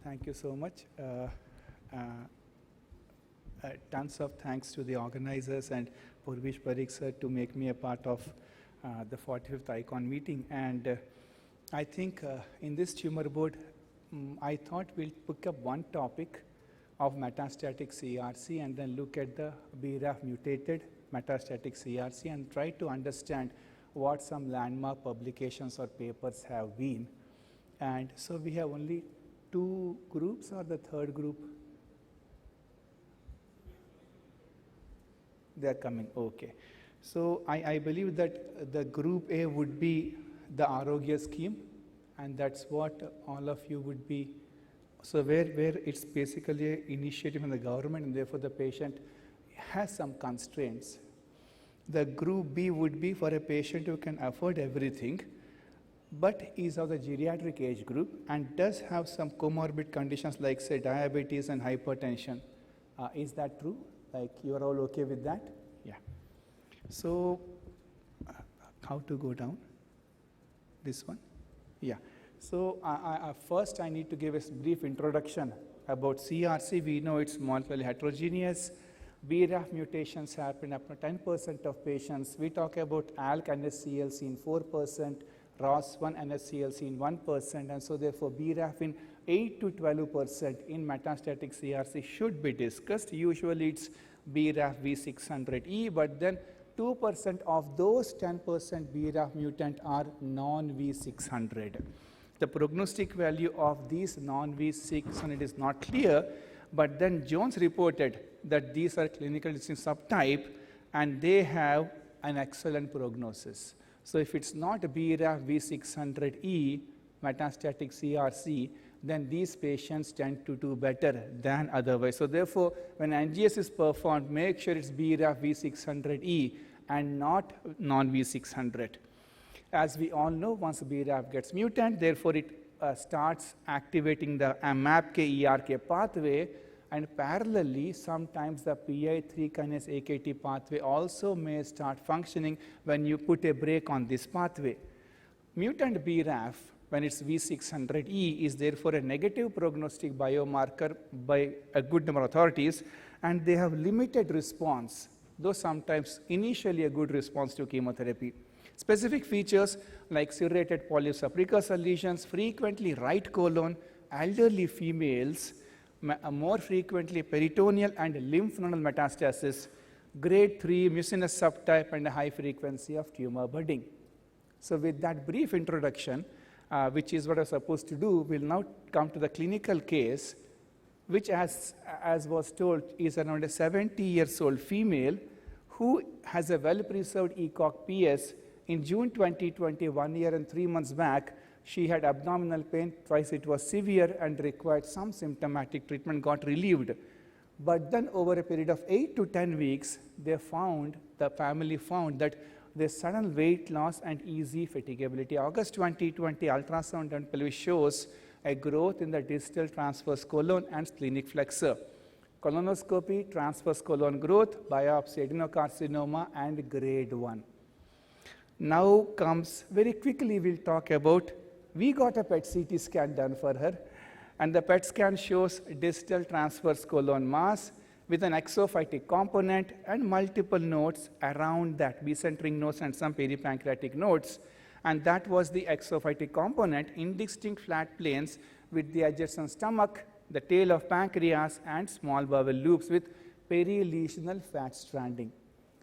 Thank you so much. Tons of thanks to the organizers and Purvish Parikh sir to make me a part of the 45th ICON meeting. And I think in this tumor board, I thought we'll pick up one topic of metastatic CRC and then look at the BRAF mutated metastatic CRC and try to understand what some landmark publications or papers have been. And so we have only 2 groups or the third group? They are coming, okay. So I believe that the group A would be the Arogya scheme, and that's what all of you would be. So where it's basically an initiative from the government and therefore the patient has some constraints. The group B would be for a patient who can afford everything, but is of the geriatric age group and does have some comorbid conditions like say diabetes and hypertension. Is that true? Like you are all okay with that? Yeah. So how to go down? This one? Yeah. So first I need to give a brief introduction about CRC. We know it's molecularly heterogeneous. BRAF mutations happen up to 10% of patients. We talk about ALK NSCLC in 4%, ROS1 NSCLC in 1%, and so therefore BRAF in 8 to 12% in metastatic CRC should be discussed. Usually it's BRAF V600E, but then 2% of those 10% BRAF mutant are non-V600. The prognostic value of these non-V600 is not clear, but then Jones reported that these are clinical distinct subtype and they have an excellent prognosis. So if it's not BRAF V600E metastatic CRC, then these patients tend to do better than otherwise. So therefore, when NGS is performed, make sure it's BRAF V600E and not non-V600. As we all know, once BRAF gets mutant, therefore it starts activating the MAPK ERK pathway, and parallelly, sometimes the PI3 kinase AKT pathway also may start functioning when you put a brake on this pathway. Mutant BRAF, when it's V600E, is therefore a negative prognostic biomarker by a good number of authorities, and they have limited response, though sometimes initially a good response to chemotherapy. Specific features like serrated polyps of precursor lesions, frequently right colon, elderly females, more frequently peritoneal and lymph nodal metastasis, grade 3 mucinous subtype, and a high frequency of tumor budding. So with that brief introduction, which is what I was supposed to do, we'll now come to the clinical case, which as was told is around a 70-year-old female who has a well-preserved ECOG PS. In June 2020, 1 year and 3 months back, she had abdominal pain, twice it was severe and required some symptomatic treatment, got relieved. But then over a period of 8 to 10 weeks, the family found that there's sudden weight loss and easy fatigability. August 2020 ultrasound and pelvis shows a growth in the distal transverse colon and splenic flexor. Colonoscopy, transverse colon growth, biopsy adenocarcinoma, and grade 1. Now comes, very quickly we'll talk about, we got a PET CT scan done for her, and the PET scan shows distal transverse colon mass with an exophytic component and multiple nodes around that, becentering nodes and some peripancreatic nodes. And that was the exophytic component, indistinct flat planes with the adjacent stomach, the tail of pancreas, and small bowel loops with perilesional fat stranding.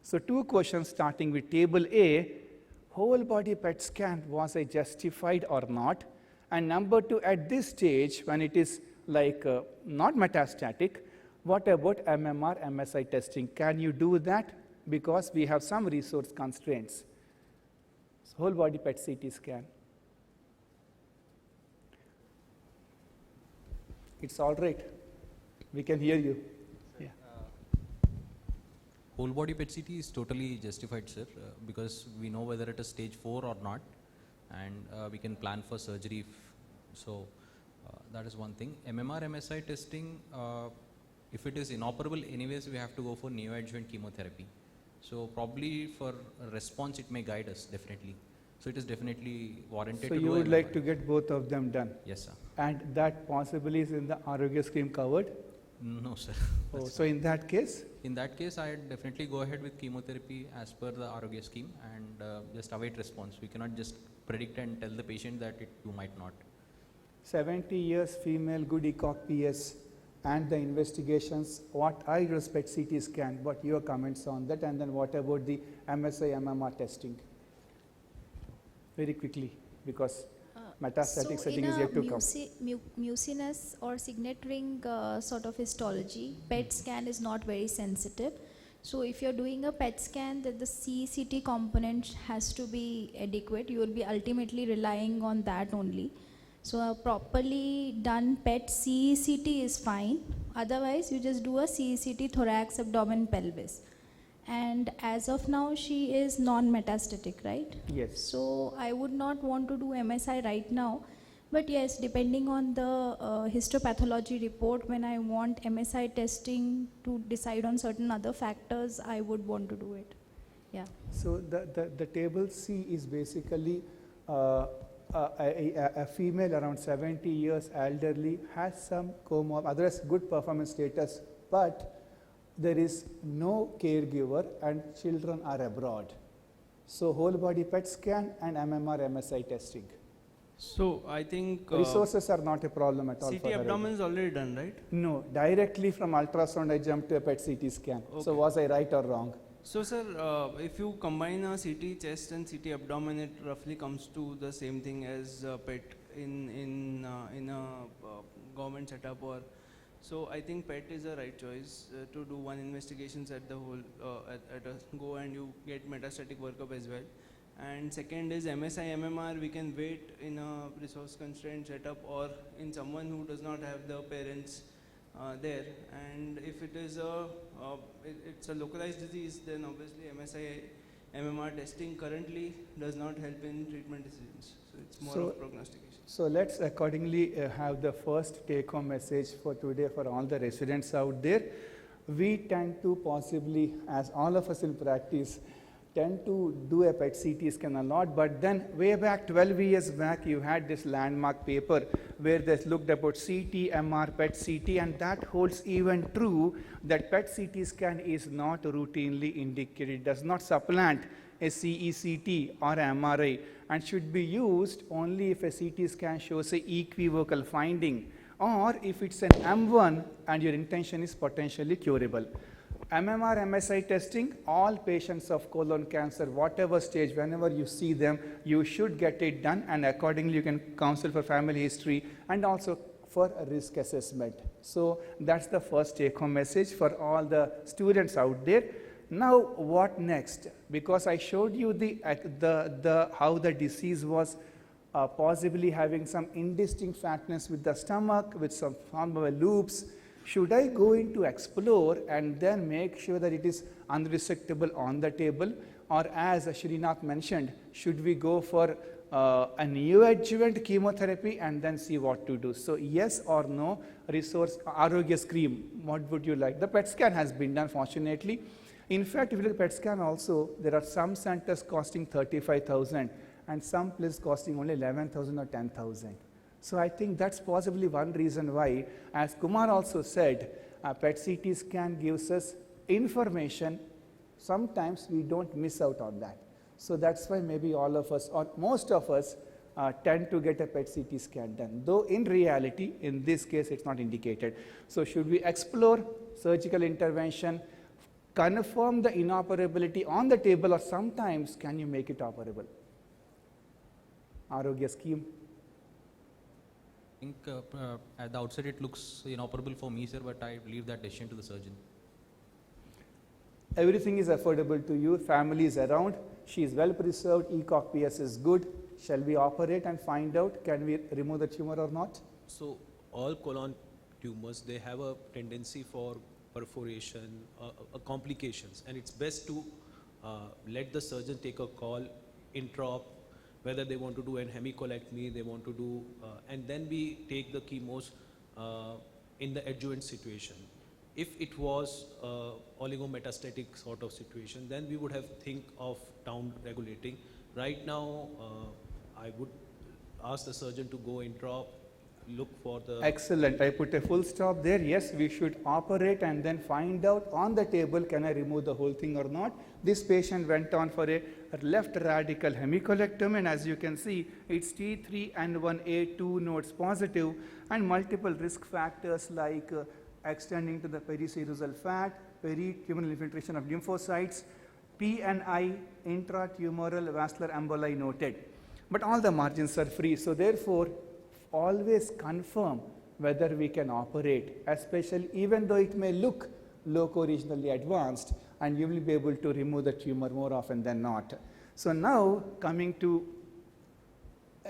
So 2 questions starting with table A. Whole body PET scan, was I justified or not? And number 2, at this stage, when it is like not metastatic, what about MMR, MSI testing? Can you do that? Because we have some resource constraints. So whole body PET CT scan. It's all right. We can hear you. Whole body PET CT is totally justified, sir, because we know whether it is stage 4 or not, and we can plan for surgery. So that is one thing. MMR, MSI testing, if it is inoperable, anyways, we have to go for neoadjuvant chemotherapy. So probably for a response, it may guide us, definitely. So it is definitely warranted So to you do would MMR. like to get both of them done? Yes, sir. And that possibly is in the Arogya scheme covered? No, sir. Oh, That's so in that case, In that case, I'd definitely go ahead with chemotherapy as per the Arogya scheme and just await response. We cannot just predict and tell the patient that you might not. 70 years female, good ECOG PS, and the investigations, what I respect CT scan, what your comments on that, and then what about the MSI MMR testing? Very quickly, because metastatic setting is yet to come. Mucinous or signet ring sort of histology, PET scan is not very sensitive. So if you're doing a PET scan, that the CCT component has to be adequate. You will be ultimately relying on that only. So a properly done PET CECT is fine. Otherwise, you just do a CECT thorax, abdomen, pelvis. And as of now, she is non-metastatic, right? Yes. So I would not want to do MSI right now. But yes, depending on the histopathology report, when I want MSI testing to decide on certain other factors, I would want to do it. Yeah. So the table C is basically a female around 70 years, elderly, has some otherwise good performance status, but there is no caregiver and children are abroad. So whole body PET scan and MMR MSI testing. So I think Resources are not a problem at all. CT for her. abdomen is already done, right? No, directly from ultrasound I jumped to a PET CT scan. So Okay. was I right or wrong? So sir, if you combine a CT chest and CT abdomen, it roughly comes to the same thing as PET in a government setup. Or so I think PET is a right choice to do one investigations at the whole at a go, and you get metastatic workup as well. And second is MSI MMR, we can wait in a resource constrained setup or in someone who does not have the parents there. And if it is it's a localized disease, then obviously MSI MMR testing currently does not help in treatment decisions. So it's more of prognostication. So let's accordingly have the first take-home message for today for all the residents out there. We tend to possibly, as all of us in practice, tend to do a PET CT scan a lot, but then way back 12 years back, you had this landmark paper where they looked about CT, MR, PET CT, and that holds even true that PET CT scan is not routinely indicated. It does not supplant a CECT or MRI and should be used only if a CT scan shows a equivocal finding or if it's an M1 and your intention is potentially curable. MMR, MSI testing, all patients of colon cancer, whatever stage, whenever you see them, you should get it done, and accordingly you can counsel for family history and also for a risk assessment. So that's the first take-home message for all the students out there. Now what next? Because I showed you how the disease was possibly having some indistinct fatness with the stomach, with some form of loops. Should I go into explore and then make sure that it is unresectable on the table? Or as Srinath mentioned, should we go for a neoadjuvant chemotherapy and then see what to do? So yes or no, resource Arogya scheme, what would you like? The PET scan has been done, fortunately. In fact, if you look at PET scan also, there are some centers costing 35,000 and some places costing only 11,000 or 10,000. So I think that's possibly one reason why, as Kumar also said, PET CT scan gives us information. Sometimes we don't miss out on that. So that's why maybe all of us, or most of us, tend to get a PET CT scan done. Though in reality, in this case, it's not indicated. So should we explore surgical intervention, confirm the inoperability on the table, or sometimes can you make it operable? Arogya scheme. I think at the outset it looks inoperable for me, sir, but I leave that decision to the surgeon. Everything is affordable to you, family is around, she is well preserved, ECOG PS is good. Shall we operate and find out, can we remove the tumor or not? So all colon tumors, they have a tendency for perforation, complications, and it's best to let the surgeon take a call, intra-op, whether they want to do an hemicolectomy, they want to do, and then we take the chemos in the adjuvant situation. If it was oligometastatic sort of situation, then we would have think of down regulating Right now, I would ask the surgeon to go intra, look for the. Excellent. I put a full stop there. Yes, we should operate and then find out on the table, can I remove the whole thing or not? This patient went on for a left radical hemicolectomy, and as you can see, it's T3N1A 2 nodes positive and multiple risk factors like extending to the periserosal fat, peritumoral infiltration of lymphocytes, PNI, intratumoral vascular emboli noted. But all the margins are free, so therefore, always confirm whether we can operate, especially even though it may look loco-regionally advanced, and you will be able to remove the tumor more often than not. So now coming to,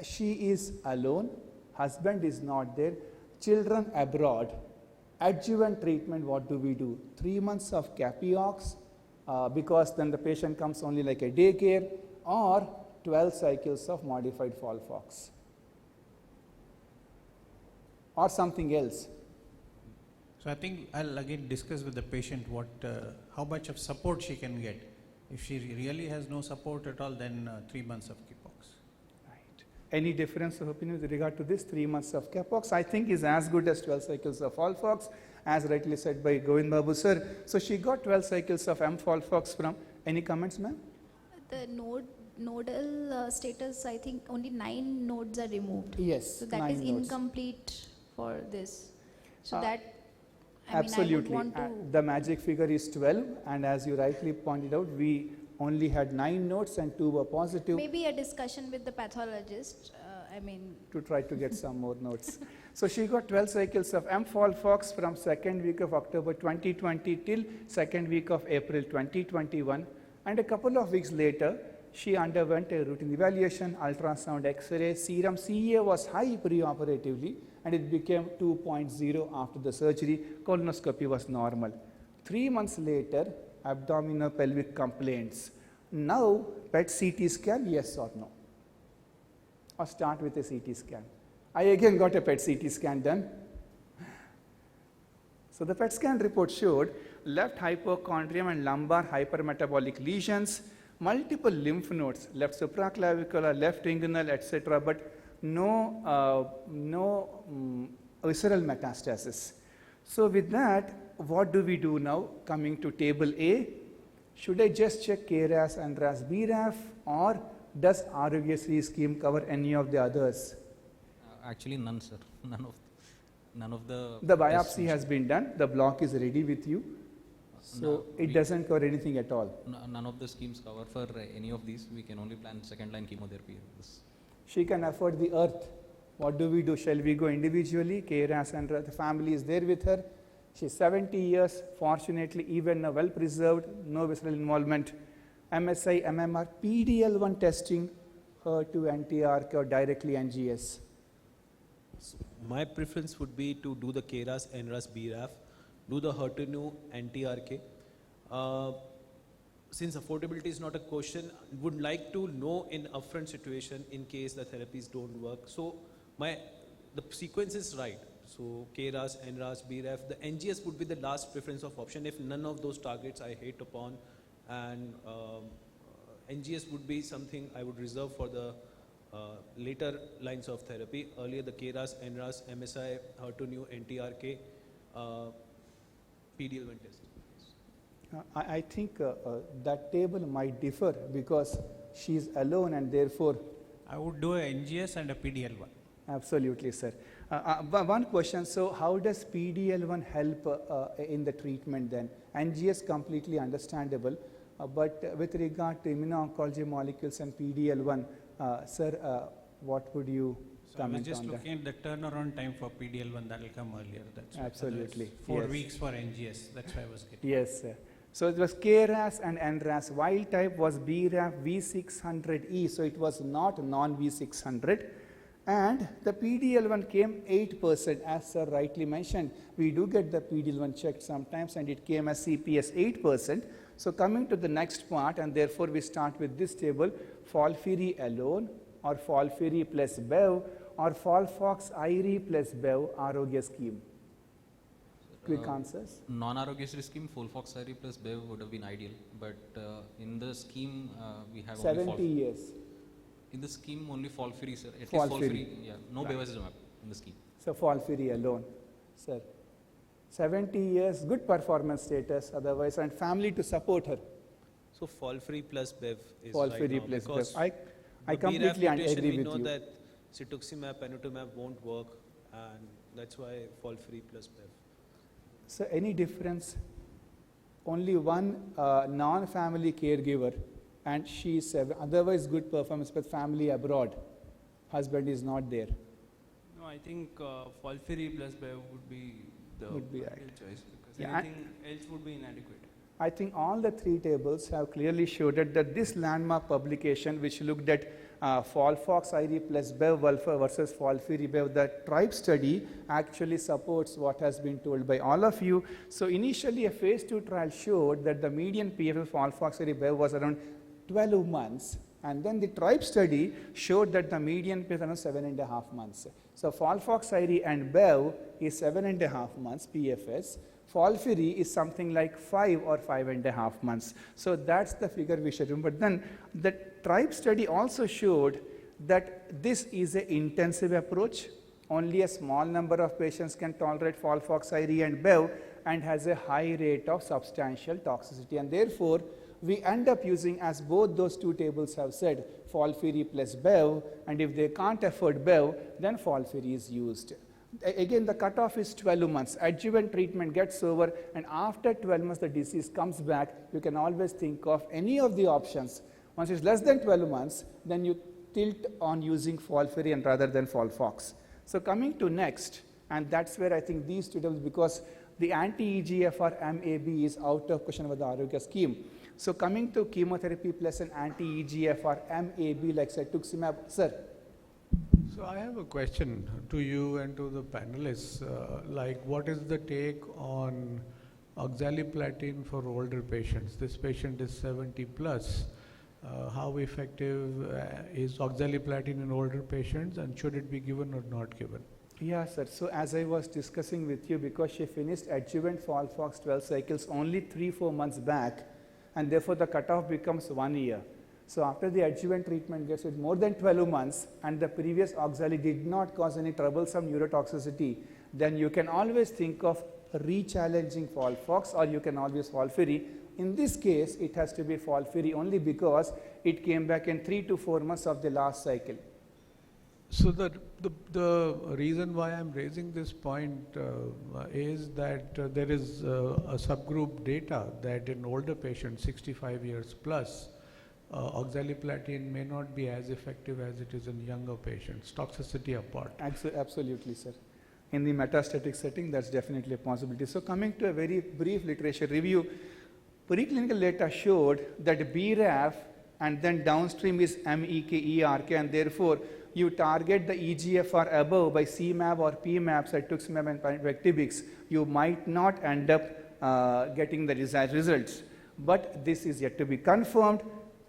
she is alone, husband is not there, children abroad, adjuvant treatment, what do we do? 3 months of Capiox, because then the patient comes only like a daycare, or 12 cycles of modified Folfox, or something else. So I think I'll again discuss with the patient what, how much of support she can get. If she really has no support at all, then 3 months of Capox. Right. Any difference of opinion with regard to this 3 months of Capox? I think is as good as 12 cycles of Folfox, as rightly said by Govind Babu sir. So she got 12 cycles of M-Folfox from, any comments ma'am? The nodal status, I think only 9 nodes are removed. Yes, So that 9 is nodes. incomplete for this. So Uh, that, I Absolutely. mean, I would want to, The magic figure is 12, and as you rightly pointed out, we only had 9 nodes and 2 were positive. maybe a discussion with the pathologist, I mean, To try to get some more notes. So she got 12 cycles of M-Folfox from second week of October 2020 till second week of April 2021, and a couple of weeks later, she underwent a routine evaluation, ultrasound, X-ray, serum CA was high preoperatively, and it became 2.0 after the surgery. Colonoscopy was normal. 3 months later, abdominopelvic complaints. Now, PET CT scan, yes or no? Or start with a CT scan. I again got a PET CT scan done. So the PET scan report showed left hypochondrium and lumbar hypermetabolic lesions, multiple lymph nodes, left supraclavicular, left inguinal, etc., but no visceral metastasis. So with that, what do we do now? Coming to table A, should I just check KRAS and RAS BRAF, or does Aarogyasri scheme cover any of the others? Actually, none, sir. None of the. The tests biopsy has been done, the block is ready with you, so No, it we- doesn't cover anything at all. None of the schemes cover for any of these. We can only plan second line chemotherapy. This. She can afford the earth. What do we do? Shall we go individually? KRAS and the family is there with her. She's 70 years, fortunately even well preserved, no visceral involvement. MSI, MMR, PDL1 testing, HER2, NTRK, or directly NGS. My preference would be to do the KRAS, NRAS, BRAF, do the HER2, NTRK. Since affordability is not a question, would like to know in upfront situation in case the therapies don't work. So the sequence is right. So KRAS, NRAS, BRAF, the NGS would be the last preference of option if none of those targets I hit upon, and NGS would be something I would reserve for the later lines of therapy. Earlier the KRAS, NRAS, MSI, HER2, NTRK, PDL1 test. I think that table might differ because she is alone and therefore. I would do a NGS and a PDL1. Absolutely, sir. One question, so how does PDL1 help in the treatment then? NGS completely understandable, but with regard to immuno-oncology molecules and PDL1, sir, what would you So I was comment just on that? looking at the turnaround time for PDL1 that will come earlier. That's why. Absolutely, Otherwise 4 yes. weeks for NGS. That's why I was getting. Yes, sir. So it was KRAS and NRAS. Wild type was BRAF V600E, so it was not non-V600. And the PDL1 came 8%, as sir rightly mentioned. We do get the PDL1 checked sometimes, and it came as CPS 8%. So coming to the next part, and therefore we start with this table, FOLFIRI alone, or FOLFIRI plus BEV, or FOLFOX IRI plus BEV, Arogya scheme. Quick answers. Non-Aarogyasri scheme, Folfoxari plus Bev would have been ideal, but in the scheme we have only 70 years. In the scheme, only Folfiri, sir. At least Folfiri. yeah. No Right. bevacizumab in the scheme. So Folfiri alone, sir. 70 years, good performance status otherwise, and family to support her. So Folfiri plus Bev is Folfiri right now plus because Bev. I the completely BRAF mutation, agree we with know you. that cetuximab, panitumab won't work, and that's why Folfiri plus Bev. So any difference? Only one non-family caregiver, and she is otherwise good performance, but family abroad. Husband is not there. No, I think Folfiri plus Bev would be the Would be ideal right. choice because Yeah, anything else would be inadequate. I think all the three tables have clearly showed that this landmark publication, which looked at Folfox-IRI plus Bev versus Folfiri Bev, the TRIBE study actually supports what has been told by all of you. So initially, a phase 2 trial showed that the median PFS Folfox-IRI Bev was around 12 months. And then the TRIBE study showed that the median PFS was around 7.5 months. So Folfox-IRI and Bev is 7.5 months PFS. Folfiri is something like 5 or 5.5 months. So that's the figure we should remember. But then the TRIBE study also showed that this is an intensive approach. Only a small number of patients can tolerate Folfox-IRI and Bev and has a high rate of substantial toxicity. And therefore, we end up using, as both those two tables have said, Folfiri plus Bev, and if they can't afford Bev, then Folfiri is used. Again, the cutoff is 12 months. Adjuvant treatment gets over, and after 12 months, the disease comes back. You can always think of any of the options. Once it's less than 12 months, then you tilt on using Folfiri and rather than Folfox. So coming to next, and that's where I think these two tables, because the anti-EGFR MAB is out of question with the Arogya scheme. So coming to chemotherapy plus an anti-EGFR MAB like cetuximab, sir. So I have a question to you and to the panelists. Like, what is the take on oxaliplatin for older patients? This patient is 70 plus. How effective is oxaliplatin in older patients, and should it be given or not given? Yeah, sir. So as I was discussing with you, because she finished adjuvant Folfox 12 cycles only 3-4 months back, and therefore the cutoff becomes 1 year. So after the adjuvant treatment gets with more than 12 months and the previous oxali did not cause any troublesome neurotoxicity, then you can always think of re-challenging Folfox, or you can always Folfiri. In this case, it has to be Folfiri only because it came back in 3 to 4 months of the last cycle. So the reason why I'm raising this point is that there is a subgroup data that in older patients, 65 years plus, oxaliplatin may not be as effective as it is in younger patients, toxicity apart. Absolutely, sir. In the metastatic setting, that's definitely a possibility. So coming to a very brief literature review, preclinical data showed that BRAF and then downstream is MEK, and therefore you target the EGFR above by CMAB or PMAB, cetuximab and Vectibix, you might not end up getting the desired results. But this is yet to be confirmed.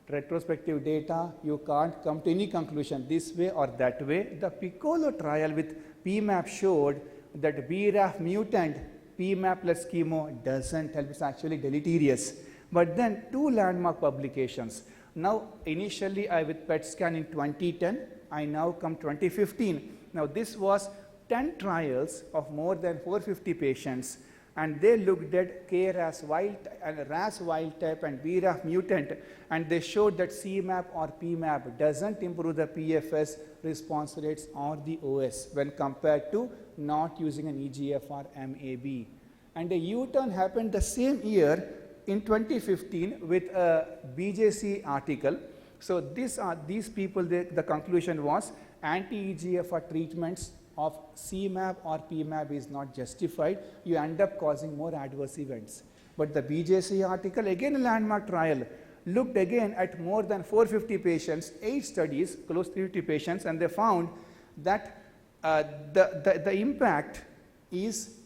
Retrospective data, you can't come to any conclusion this way or that way. The Piccolo trial with PMAB showed that BRAF mutant PMAB plus chemo doesn't help, it's actually deleterious. But then 2 landmark publications. Now initially with PET scan in 2010, I now come 2015. Now this was 10 trials of more than 450 patients, and they looked at KRAS wild and RAS wild type and BRAF mutant, and they showed that CMAB or PMAB doesn't improve the PFS response rates or the OS when compared to not using an EGFR MAB. And a U-turn happened the same year in 2015 with a BJC article. So these people, the conclusion was anti-EGFR treatments of CMAB or PMAB is not justified. You end up causing more adverse events. But the BJC article, again a landmark trial, looked again at more than 450 patients, 8 studies, close to 350 patients, and they found that the impact is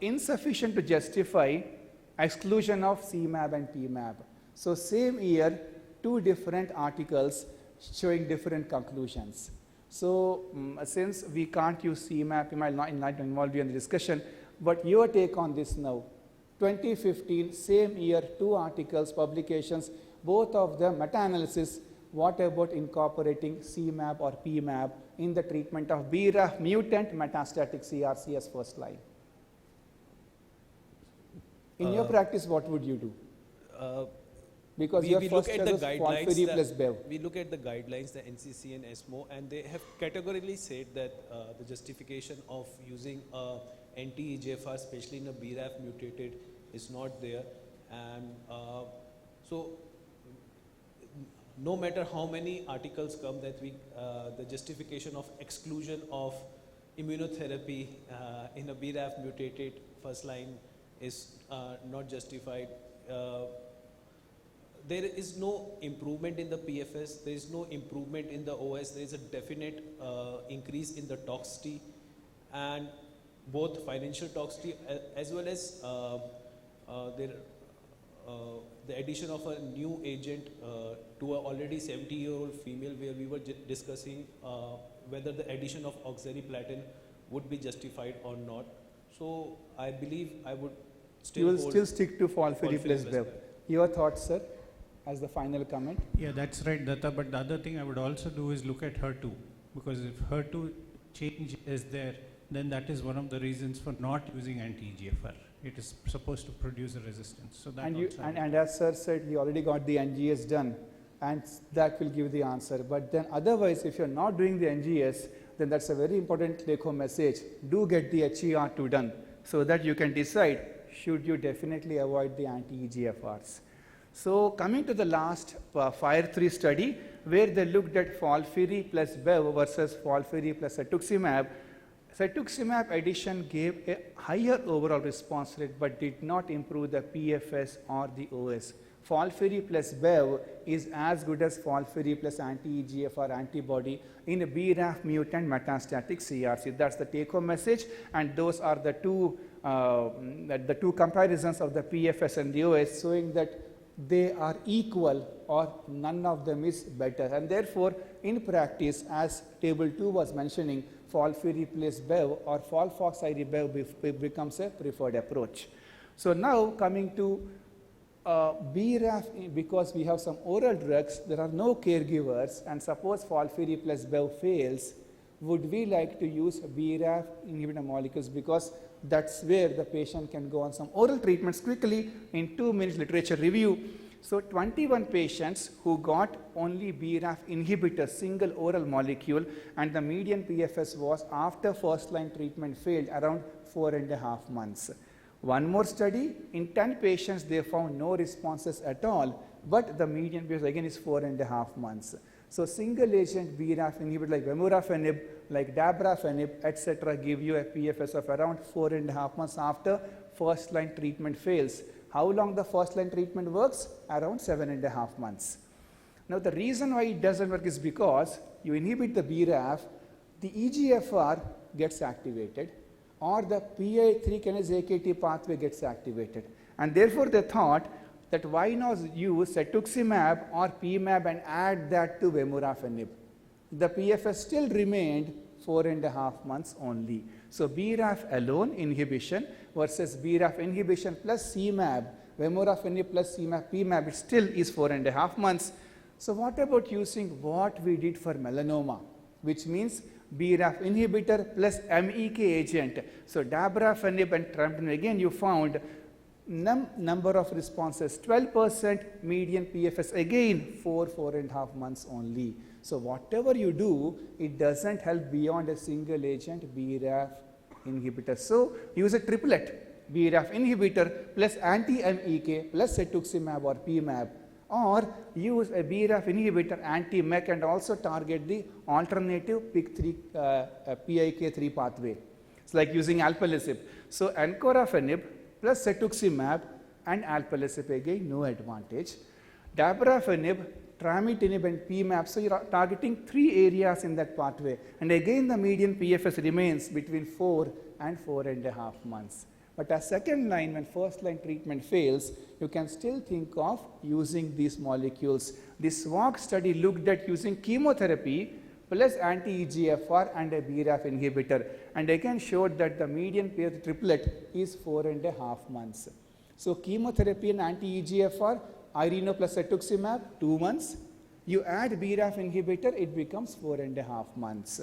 insufficient to justify exclusion of CMAB and PMAB. So same year, 2 different articles showing different conclusions. So since we can't use CMAP, PMAP, not involved you in the discussion, but your take on this now. 2015, same year, 2 articles, publications, both of them meta-analysis, what about incorporating CMAB or PMAB in the treatment of BRAF mutant metastatic CRC as first line? In your practice, what would you do? Because your we first look at choice the was guidelines. FOLFIRI plus BEV. We look at the guidelines, the NCC and ESMO, and they have categorically said that the justification of using anti-EGFR, especially in a BRAF mutated, is not there. And so, no matter how many articles come that the justification of exclusion of immunotherapy in a BRAF mutated first line is not justified. There is no improvement in the PFS, there is no improvement in the OS, there is a definite increase in the toxicity, and both financial toxicity as well as the addition of a new agent to an already 70-year-old female, where we were discussing whether the addition of oxaliplatin would be justified or not. So I believe I would still You will hold still stick to FOLFIRI FOLFIRI plus plus BEV. BEV. Your thoughts, sir, as the final comment? Yeah, that's right, Datta. But the other thing I would also do is look at HER2, because if HER2 change is there, then that is one of the reasons for not using anti-EGFR. It is supposed to produce a resistance. So that And as sir said, he already got the NGS done, and that will give the answer. But then otherwise, if you're not doing the NGS, then that's a very important take-home message. Do get the HER2 done, so that you can decide, should you definitely avoid the anti-EGFRs. So coming to the last FIRE3 study, where they looked at FOLFIRI plus BEV versus FOLFIRI plus cetuximab. Cetuximab addition gave a higher overall response rate, but did not improve the PFS or the OS. FOLFIRI plus BEV is as good as FOLFIRI plus anti-EGFR antibody in a BRAF mutant metastatic CRC. That's the take-home message, and those are the two comparisons of the PFS and the OS, showing that they are equal or none of them is better. And therefore, in practice, as table 2 was mentioning, FOLFIRI plus BEV or FOLFOXIRI-BEV becomes a preferred approach. So now coming to BRAF, because we have some oral drugs, there are no caregivers, and suppose FOLFIRI plus BEV fails, would we like to use BRAF inhibitor molecules, because that's where the patient can go on some oral treatments quickly in 2 minutes literature review. So 21 patients who got only BRAF inhibitor single oral molecule, and the median PFS was after first line treatment failed around 4.5 months. One more study, in 10 patients they found no responses at all, but the median PFS again is 4.5 months. So single agent BRAF inhibitor like vemurafenib, like dabrafenib, etc. give you a PFS of around 4.5 months after first line treatment fails. How long the first line treatment works? Around 7.5 months. Now the reason why it doesn't work is because you inhibit the BRAF, the EGFR gets activated, or the PI3 kinase AKT pathway gets activated. And therefore they thought that why not use cetuximab or PMAB and add that to vemurafenib. The PFS still remained 4.5 months only. So BRAF alone inhibition versus BRAF inhibition plus CMAB, vemurafenib plus CMAB, PMAB, it still is 4.5 months. So what about using what we did for melanoma, which means BRAF inhibitor plus MEK agent. So dabrafenib and trametinib, again you found number of responses 12%, median PFS again 4.5 months only. So whatever you do, it doesn't help beyond a single agent BRAF inhibitor. So use a triplet, BRAF inhibitor plus anti-MEK plus cetuximab or PMAB, or use a BRAF inhibitor anti-MEK and also target the alternative PIK3 pathway. It's like using alpelisib. So encorafenib plus cetuximab and alpelisib, again no advantage. Dabrafenib, trametinib and PMAB, so you are targeting 3 areas in that pathway, and again the median PFS remains between 4 and 4.5 months. But as second line, when first line treatment fails, you can still think of using these molecules. This SWOG study looked at using chemotherapy plus anti-EGFR and a BRAF inhibitor, and again showed that the median PFS triplet is 4.5 months. So chemotherapy and anti-EGFR, Irino plus cetuximab 2 months, You add BRAF inhibitor, it becomes 4.5 months.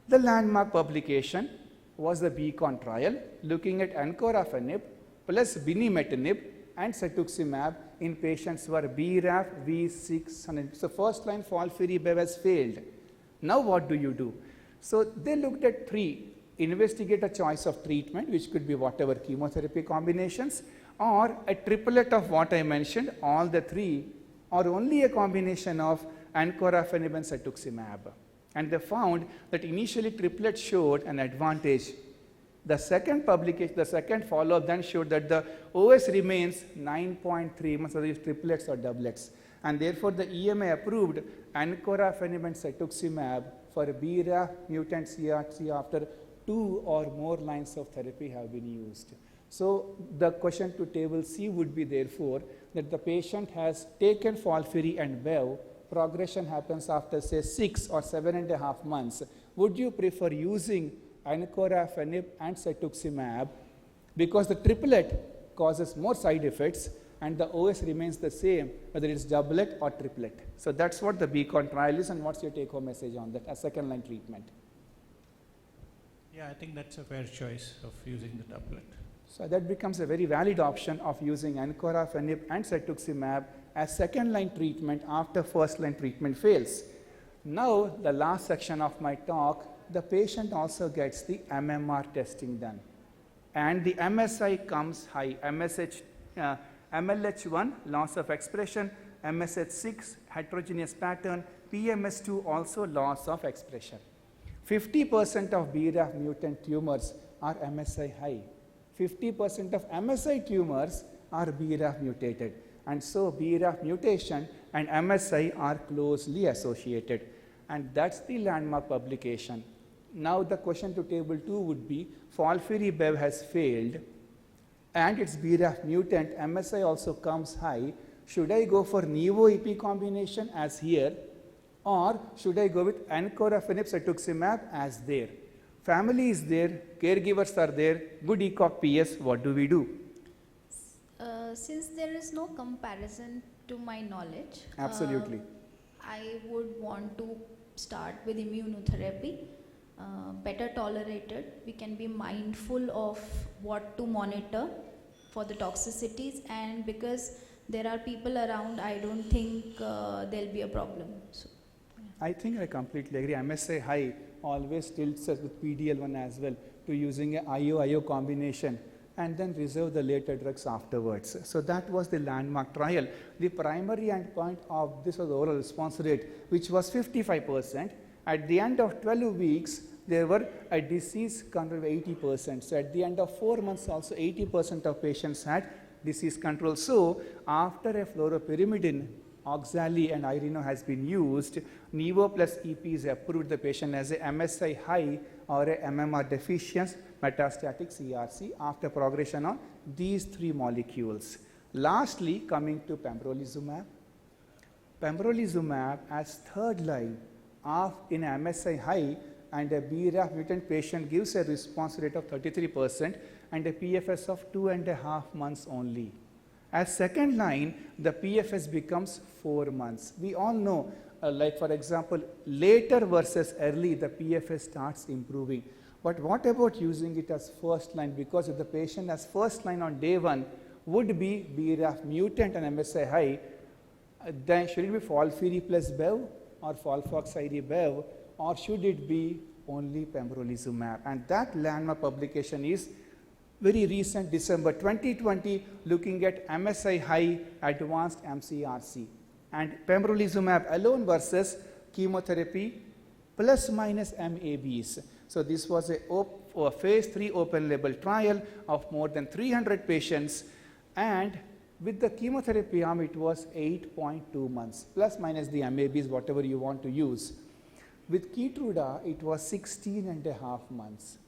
The landmark publication was the Beacon trial looking at encorafenib plus binimetinib and cetuximab in patients who are BRAF V600. So first line FOLFIRI-Bev has failed. Now what do? So they looked at 3. Investigate a choice of treatment, which could be whatever chemotherapy combinations, or a triplet of what I mentioned, all the 3, or only a combination of encorafenib and cetuximab. And they found that initially triplet showed an advantage. The second publication, the second follow-up then showed that the OS remains 9.3 months of these triplets or doublets. And therefore, the EMA approved encorafenib and cetuximab for BRAF mutant CRC after 2 or more lines of therapy have been used. So the question to table C would be therefore that the patient has taken FOLFIRI and Bev, progression happens after say 6 or 7.5 months. Would you prefer using encorafenib and cetuximab because the triplet causes more side effects and the OS remains the same whether it's doublet or triplet? So that's what the Beacon trial is, and what's your take home message on that as second line treatment? Yeah, I think that's a fair choice of using the doublet. So that becomes a very valid option of using encorafenib and cetuximab as second line treatment after first line treatment fails. Now the last section of my talk, the patient also gets the MMR testing done. And the MSI comes high, MLH1 loss of expression, MSH6 heterogeneous pattern, PMS2 also loss of expression. 50% of BRAF mutant tumors are MSI high. 50% of MSI tumors are BRAF mutated. And so BRAF mutation and MSI are closely associated. And that's the landmark publication. Now the question to table 2 would be, FOLFIRI-Bev has failed and it's BRAF mutant, MSI also comes high. Should I go for Nivo-EP combination as here, or should I go with encorafenib cetuximab as there? Family is there, caregivers are there, good ECOG PS, what do we do? Since there is no comparison to my knowledge, Absolutely. I would want to start with immunotherapy, better tolerated. We can be mindful of what to monitor for the toxicities, and because there are people around, I don't think there'll be a problem. So, I think I completely agree. MSI high always tilts us with PDL1 as well to using a IO-IO combination and then reserve the later drugs afterwards. So that was the landmark trial. The primary endpoint of this was the overall response rate, which was 55%. At the end of 12 weeks, there were a disease control of 80%. So at the end of 4 months also 80% of patients had disease control. So after a fluoropyrimidine, Oxali and Irino has been used, Nivo plus EP is approved the patient as a MSI high or a MMR deficient metastatic CRC after progression on these 3 molecules. Lastly, coming to pembrolizumab. Pembrolizumab as third line in MSI high and a BRAF mutant patient gives a response rate of 33% and a PFS of 2.5 months only. As second line, the PFS becomes 4 months. We all know, like for example, later versus early, the PFS starts improving. But what about using it as first line? Because if the patient has first line on day 1 would be BRAF mutant and MSI high, then should it be FOLFIRI plus Bev or FOLFOXIRI-Bev, or should it be only pembrolizumab? And that landmark publication is very recent, December 2020, looking at MSI high advanced MCRC and pembrolizumab alone versus chemotherapy plus minus MABs. So this was a phase 3 open label trial of more than 300 patients, and with the chemotherapy arm it was 8.2 months plus minus the MABs, whatever you want to use. With Keytruda it was 16.5 months.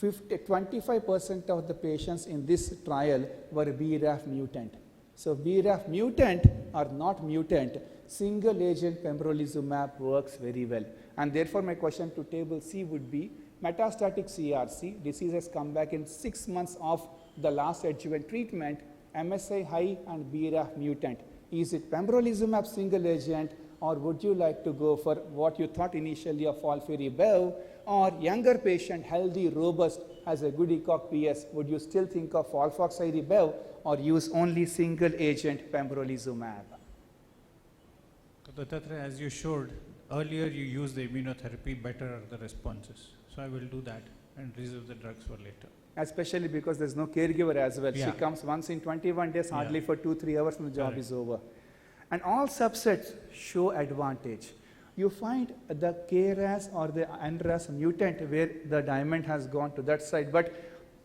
25% of the patients in this trial were BRAF mutant. So BRAF mutant or not mutant, single agent pembrolizumab works very well. And therefore my question to table C would be, metastatic CRC, disease has come back in 6 months of the last adjuvant treatment, MSI high and BRAF mutant. Is it pembrolizumab single agent, or would you like to go for what you thought initially of FOLFIRI-Bev, or younger patient, healthy, robust, has a good ECOG PS, would you still think of FOLFOXIRI-Bev or use only single agent pembrolizumab? Dattatreya, as you showed, earlier you used the immunotherapy, better are the responses. So I will do that and reserve the drugs for later. Especially because there's no caregiver as well. Yeah. She comes once in 21 days, hardly Yeah. for 2-3 hours, and the job Correct. is over. And all subsets show advantage. You find the KRAS or the NRAS mutant where the diamond has gone to that side, but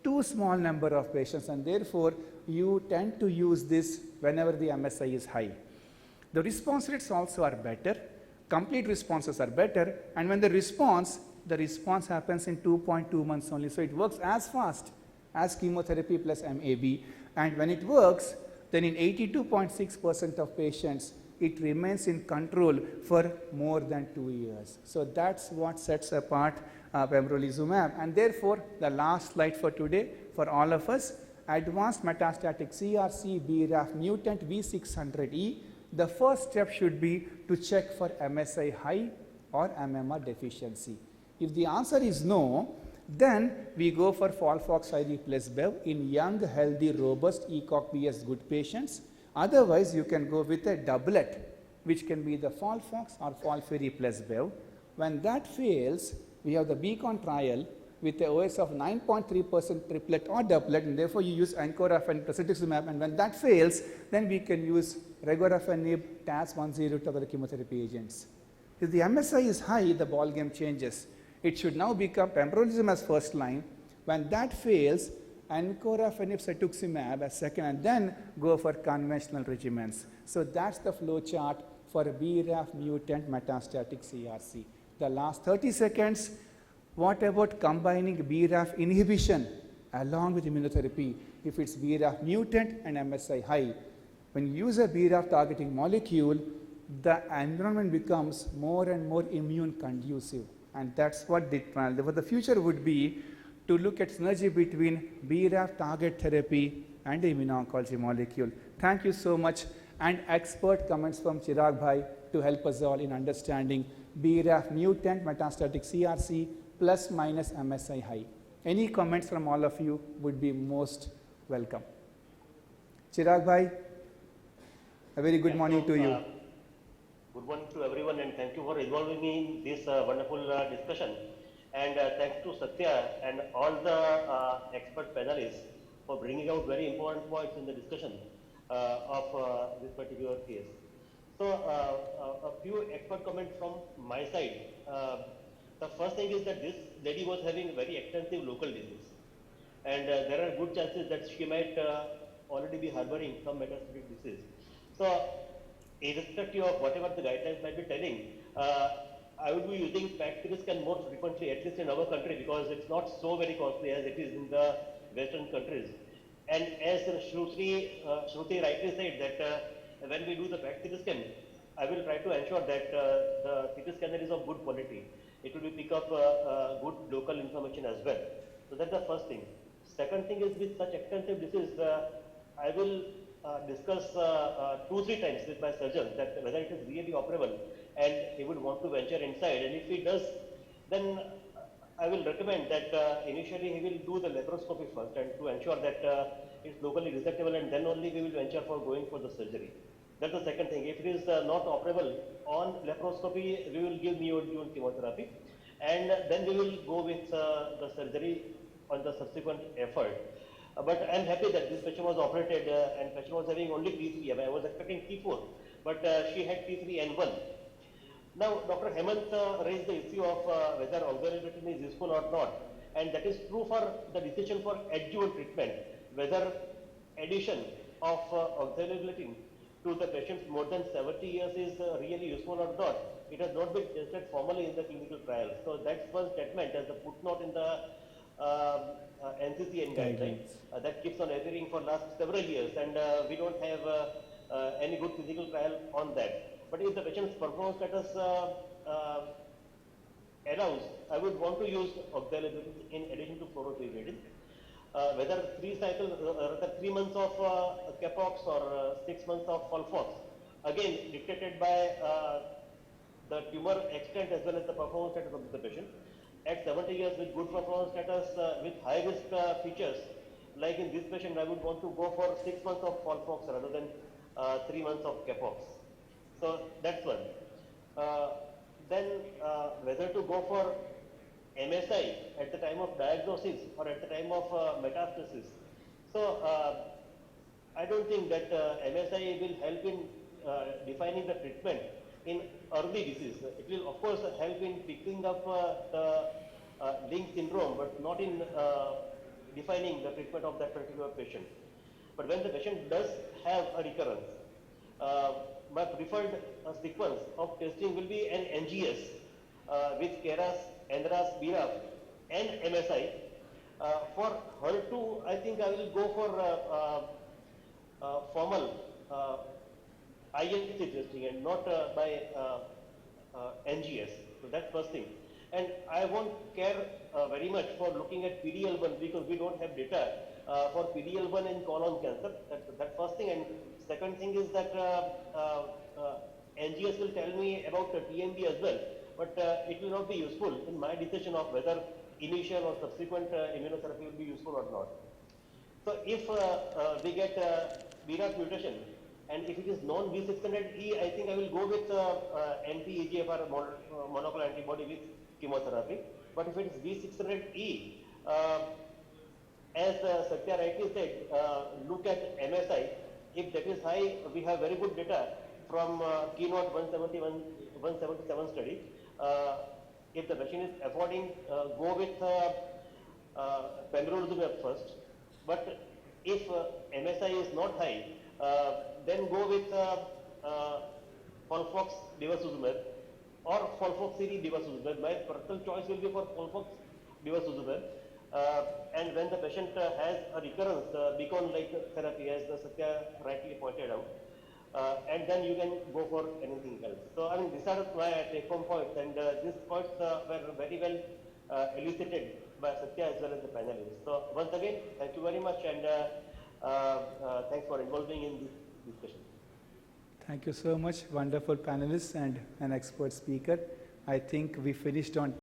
too small number of patients, and therefore you tend to use this whenever the MSI is high. The response rates also are better, complete responses are better, and when the response happens in 2.2 months only. So it works as fast as chemotherapy plus MAB, and when it works, then in 82.6% of patients, it remains in control for more than 2 years. So that's what sets apart pembrolizumab. And therefore, the last slide for today for all of us, advanced metastatic CRC BRAF mutant V600E, the first step should be to check for MSI high or MMR deficiency. If the answer is no, then we go for FOLFOXIRI plus Bev in young, healthy, robust ECOG PS good patients. Otherwise, you can go with a doublet, which can be the FOLFOX or FOLFIRI plus Bev. When that fails, we have the Beacon trial with a OS of 9.3% triplet or doublet, and therefore you use encorafenib plus cetuximab, and when that fails, then we can use regorafenib, TAS-102 other chemotherapy agents. If the MSI is high, the ball game changes. It should now become pembrolizumab as first line. When that fails, encorafenib cetuximab as second, and then go for conventional regimens. So that's the flow chart for a BRAF mutant metastatic CRC. The last 30 seconds, what about combining BRAF inhibition along with immunotherapy if it's BRAF mutant and MSI high? When you use a BRAF targeting molecule, the environment becomes more and more immune conducive, and that's what the trial. Therefore, the future would be to look at synergy between BRAF target therapy and the immuno-oncology molecule. Thank you so much, and expert comments from Chirag Bhai to help us all in understanding BRAF mutant metastatic CRC plus minus MSI high. Any comments from all of you would be most welcome. Chirag Bhai, a very good morning to you. Good morning to everyone, and thank you for involving me in this wonderful discussion. And thanks to Satya and all the expert panelists for bringing out very important points in the discussion of this particular case. So, a few expert comments from my side. The first thing is that this lady was having very extensive local disease, and there are good chances that she might already be harboring some metastatic disease. So, irrespective of whatever the guidelines might be telling, I would be using PET scan more frequently, at least in our country, because it's not so very costly as it is in the Western countries. And as Shruti rightly said that when we do the PET scan, I will try to ensure that the CT scanner is of good quality. It will pick up good local information as well. So that's the first thing. Second thing is, with such extensive disease, I will discuss 2-3 times with my surgeon that whether it is really operable and he would want to venture inside, and if he does, then I will recommend that initially he will do the laparoscopy first, and to ensure that it's locally resectable, and then only we will venture for going for the surgery. That's the second thing. If it is not operable on laparoscopy, we will give neoadjuvant chemotherapy, and then we will go with the surgery on the subsequent effort. But I am happy that this patient was operated and patient was having only T3. I was expecting T4, but she had T3N1. Now, Dr. Hemant raised the issue of whether oxaliplatin is useful or not, and that is true for the decision for adjuvant treatment, whether addition of oxaliplatin to the patients more than 70 years is really useful or not. It has not been tested formally in the clinical trial. So that's one statement as a footnote in the NCCN guidelines that keeps on appearing for last several years, and we don't have any good clinical trial on that. But if the patient's performance status allows, I would want to use oxaliplatin in addition to fluoroquinolone. Whether 3 months of capox or 6 months of FOLFOX, again dictated by the tumor extent as well as the performance status of the patient. At 70 years with good performance status, with high risk features, like in this patient, I would want to go for 6 months of Folfox rather than 3 months of Capox. So that's one. Then whether to go for MSI at the time of diagnosis or at the time of metastasis. So I don't think that MSI will help in defining the treatment in early disease. It will of course help in picking up the Lynch syndrome, but not in defining the treatment of that particular patient. But when the patient does have a recurrence, my preferred sequence of testing will be an NGS with KRAS, NRAS, BRAF and MSI. For HER2, I think I will go for formal INC testing and not by NGS. So that's first thing. And I won't care very much for looking at PD-L1 because we don't have data for PD-L1 in colon cancer. That's first thing. And second thing is that NGS will tell me about the TMB as well, but it will not be useful in my decision of whether initial or subsequent immunotherapy will be useful or not. So if we get BRAF mutation, and if it is non-V600E, I think I will go with anti-EGFR monoclonal antibody with chemotherapy. But if it is V600E, as Satya rightly said, look at MSI. If that is high, we have very good data from Keynote 177 study. If the patient is affording, go with pembrolizumab first. But if MSI is not high, then go with Folfox bevacizumab or Folfoxiri bevacizumab. My personal choice will be for Folfox bevacizumab. And when the patient has a recurrence, beacon-like therapy, as Satya rightly pointed out, and then you can go for anything else. So, I mean, these are my take-home points, and these points were very well elucidated by Satya as well as the panelists. So, once again, thank you very much, and thanks for involving in this discussion. Thank you so much, wonderful panelists and an expert speaker. I think we finished on